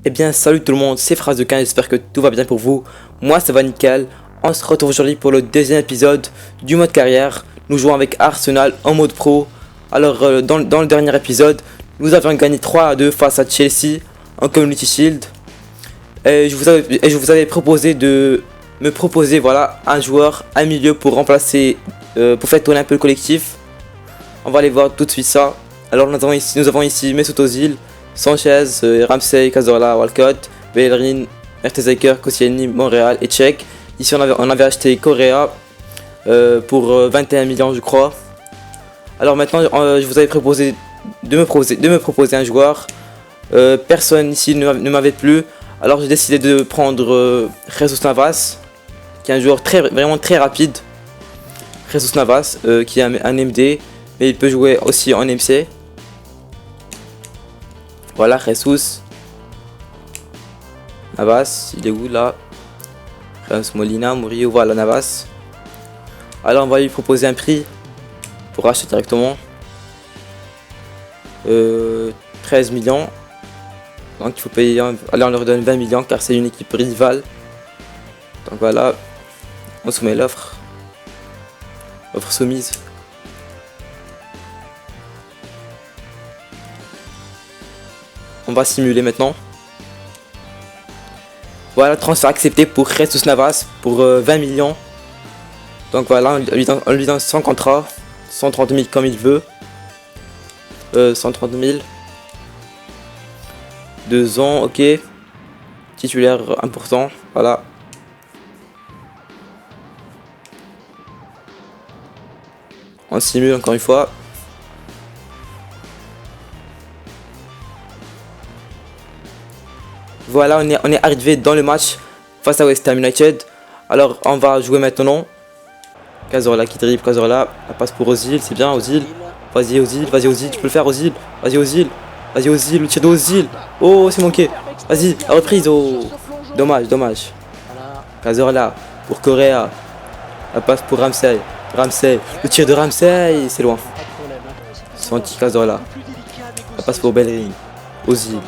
Eh bien salut tout le monde, c'est Phrase de 15, j'espère que tout va bien pour vous. Moi ça va nickel. On se retrouve aujourd'hui pour le deuxième épisode du mode carrière. Nous jouons avec Arsenal en mode pro. Alors dans le dernier épisode, nous avions gagné 3-2 face à Chelsea en Community Shield. Et je vous avais proposé de me proposer voilà, un joueur, un milieu pour remplacer, pour faire tourner un peu le collectif. On va aller voir tout de suite ça. Alors nous avons ici Mesut Ozil, Sanchez, Ramsey, Cazorla, Walcott, Bellerin, Mertesacker, Koscielny, Montréal et Cech. Ici on avait acheté Correa pour 21 millions je crois. Alors maintenant je vous avais proposé de me proposer un joueur. Personne ici ne m'avait plu. Alors j'ai décidé de prendre Jesus Navas, qui est un joueur vraiment très rapide. Jesus Navas qui est un MD, mais il peut jouer aussi en MC. Voilà, Jesus Navas, il est où là? Jesus Molina, Murillo, voilà Navas. Alors on va lui proposer un prix pour acheter directement. 13 millions. Donc il faut payer, allez on leur donne 20 millions car c'est une équipe rivale. Donc voilà, on soumet l'offre. Offre soumise. On va simuler maintenant. Voilà, transfert accepté pour Jesus Navas pour 20 millions. Donc voilà, on lui donne son contrat, 130 000 comme il veut. 130 000. 2 ans, ok. Titulaire important, voilà. On simule encore une fois. Voilà, on est arrivé dans le match face à West Ham United. Alors on va jouer maintenant. Cazorla qui dribble, Cazorla, la passe pour Ozil, c'est bien Ozil. Vas-y Ozil, tu peux le faire Ozil. Vas-y Ozil, le tir d'Ozil. Oh, c'est manqué. Vas-y, la reprise, oh. Dommage. Cazorla pour Correa. La passe pour Ramsey. Le tir de Ramsey, c'est loin. Senti Cazorla. La passe pour Bellerin. Ozil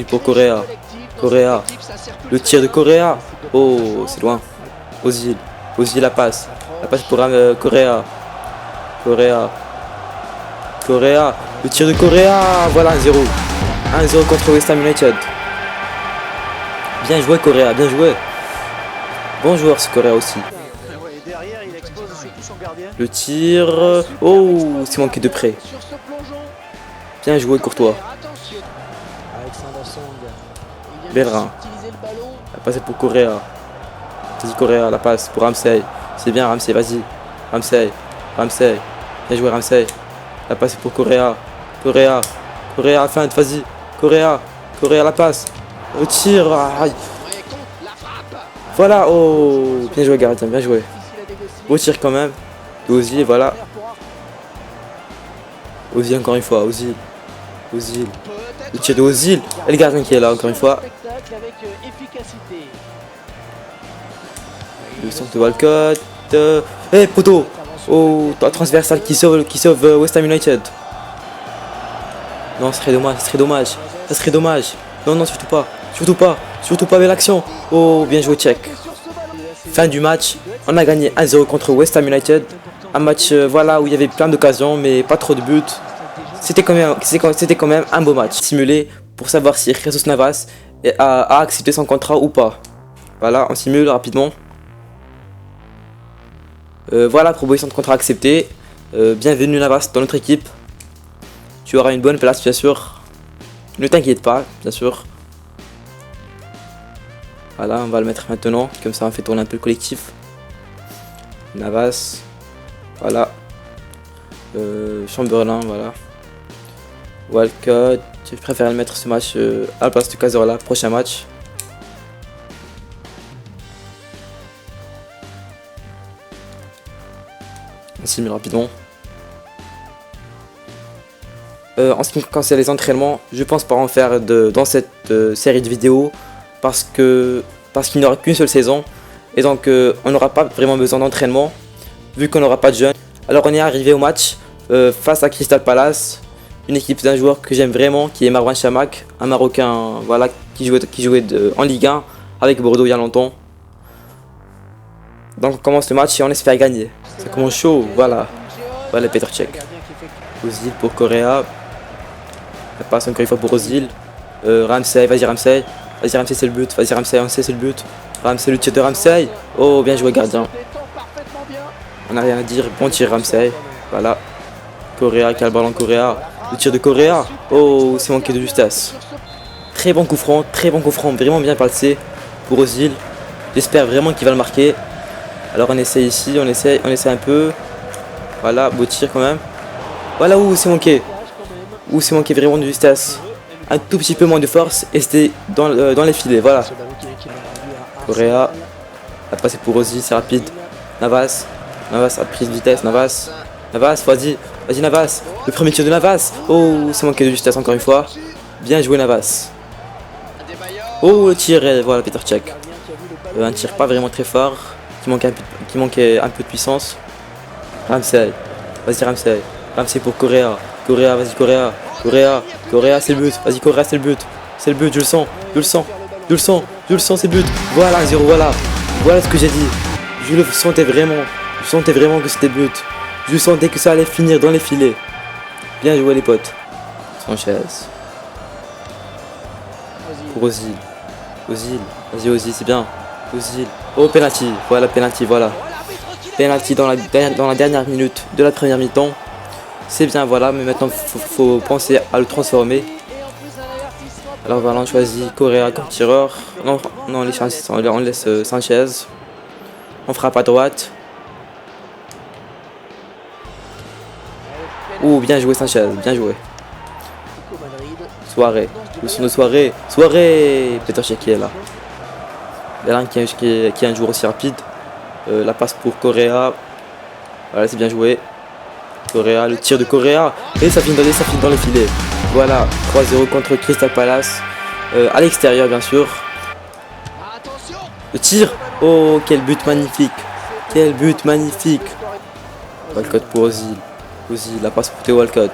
pour Correa. Le tir de Correa. Oh, c'est loin. Ozil la passe pour Correa. Le tir de Correa. Voilà 1-0. 1-0 contre West Ham United. Bien joué Correa, bien joué. Bon joueur ce Correa aussi. Le tir. Oh, c'est manqué de près. Bien joué Courtois. Bellerin. La passe pour Correa. Vas-y Correa, la passe pour Ramsey. C'est bien Ramsey, vas-y. Ramsey. Bien joué Ramsey. La passe pour Correa. Feinte, vas-y. Correa, la passe. Au tir. Aïe. Voilà, oh. Bien joué gardien, bien joué. Beau tir quand même. Ozil, voilà. Ozil encore une fois, Ozil. Le tir de Ozil. Et le gardien qui est là encore une fois. Le centre de Walcott. Poteau. Oh, transversal qui sauve West Ham United. Non, ce serait dommage. Non, surtout pas belle action. Oh, bien joué Cech. Fin du match, on a gagné 1-0 contre West Ham United. Un match voilà, où il y avait plein d'occasions mais pas trop de buts. C'était quand même un beau match. Simulé pour savoir si Jesus Navas a accepté son contrat ou pas. Voilà, on simule rapidement. Voilà, proposition de contrat acceptée. Bienvenue Navas dans notre équipe. Tu auras une bonne place bien sûr. Ne t'inquiète pas, bien sûr. Voilà, on va le mettre maintenant. Comme ça on fait tourner un peu le collectif. Navas. Voilà. Chamberlain, voilà. Walcott. Je préfère le mettre ce match à la place de Cazorla. Prochain match. On simule rapidement. En ce qui concerne les entraînements, je pense pas en faire dans cette série de vidéos parce qu'il n'y aura qu'une seule saison et donc on n'aura pas vraiment besoin d'entraînement vu qu'on n'aura pas de jeunes. Alors on est arrivé au match face à Crystal Palace, une équipe d'un joueur que j'aime vraiment, qui est Marwan Chamakh, un Marocain voilà, qui jouait en Ligue 1 avec Bordeaux il y a longtemps. Donc on commence le match et on espère gagner. Ça commence chaud, voilà. Voilà Petr Cech. Ozil pour Correa. Ça passe encore une fois pour Ozil. Ramsey, vas-y Ramsey. Vas-y Ramsey c'est le but, vas-y Ramsey, on sait c'est le but. Ramsey, le tir de Ramsey. Oh bien joué gardien. On n'a rien à dire, bon tir Ramsey. Voilà. Correa qui a le ballon Correa. Le tir de Correa. Oh c'est manqué de justesse. Très bon coup franc, vraiment bien passé pour Ozil. J'espère vraiment qu'il va le marquer. Alors on essaie ici, on essaie un peu. Voilà, beau tir quand même. Voilà où c'est manqué. Où c'est manqué vraiment de justesse. Un tout petit peu moins de force et c'était dans les filets, voilà. Correa. A passé pour Ozil, c'est rapide. Navas a pris de vitesse, Navas, vas-y Navas. Le premier tir de Navas. Oh, c'est manqué de justesse encore une fois. Bien joué Navas. Oh, le tir, voilà Petr Cech. Un tir pas vraiment très fort. Qui manquait un peu de puissance. Ramsey. Vas-y Ramsey. Ramsey pour Correa. Correa, vas-y Correa. Correa, c'est le but. Vas-y Correa, c'est le but. C'est le but, je le sens, c'est le but. Voilà 0, voilà. Voilà ce que j'ai dit. Je le sentais vraiment. Je sentais vraiment que c'était le but. Je sentais que ça allait finir dans les filets. Bien joué les potes. Sanchez. Pour Ozil. Vas-y Ozil, c'est bien. Ozil. Oh penalty. Voilà penalty, voilà. Penalty dans la dernière minute de la première mi-temps. C'est bien voilà, mais maintenant faut penser à le transformer. Alors voilà, on choisit Correa comme tireur. Non, on laisse Sanchez. On frappe à droite. Oh, bien joué Sanchez, bien joué. Soirée, le son de soirée. Petr Cech qui est là. Bellin qui est un joueur aussi rapide. La passe pour Correa. Voilà, c'est bien joué. Correa, le tir de Correa. Et ça finit dans les filets. Voilà, 3-0 contre Crystal Palace. À l'extérieur, bien sûr. Le tir. Oh, quel but magnifique. Walcott pour Ozil. La passe pour Theo Walcott.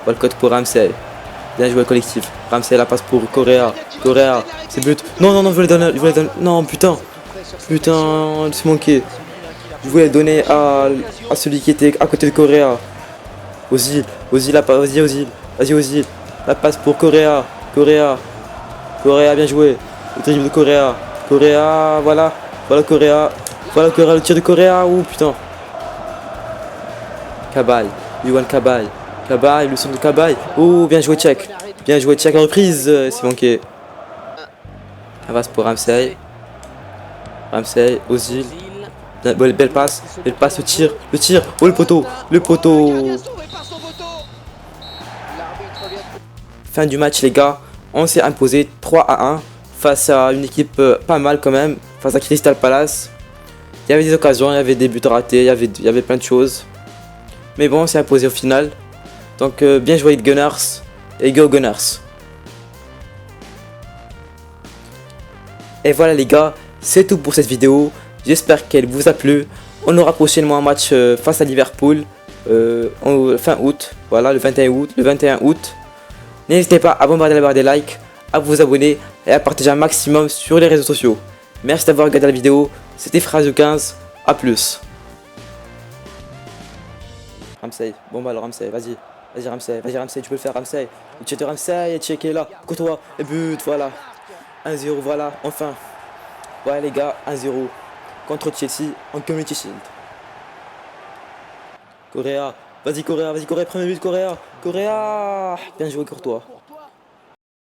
Walcott pour Ramsey. Bien joué collectif. Ramsey, la passe pour Correa. C'est but. Non, je voulais donner. Non, putain, c'est manqué. Je voulais donner à celui qui était à côté de Correa. Ozil, la passe. Vas-y, Ozil. La passe pour Correa, bien joué. Le dribble de Correa. Voilà Correa. Le tir de Correa. Ouh, putain. Yohan Cabaye, le son de Cabaye. Oh, bien joué Cech. La reprise, c'est manqué. Navas pour Ramsey, Ozil. Belle passe, le tir. Oh, le poteau. Fin du match les gars. On s'est imposé 3-1 face à une équipe pas mal quand même. Face à Crystal Palace. Il y avait des occasions, il y avait des buts ratés, il y avait plein de choses. Mais bon, on s'est imposé au final. Donc bien joué les Gunners. Et go Gunners. Et voilà les gars, c'est tout pour cette vidéo. J'espère qu'elle vous a plu. On aura prochainement un match face à Liverpool. Fin août. Voilà, le 21 août. N'hésitez pas à bombarder la barre des likes, à vous abonner et à partager un maximum sur les réseaux sociaux. Merci d'avoir regardé la vidéo. C'était Frazo15. A plus. Ramsey, bon bah alors Ramsey, vas-y Ramsey, tu peux le faire Ramsey. Le tir de Ramsey, et checké là, Courtois, et but, voilà. 1-0, voilà, enfin. Voilà les gars, 1-0 contre Chelsea en Community Shield. Correa, vas-y Correa, premier but Correa. Bien joué Courtois.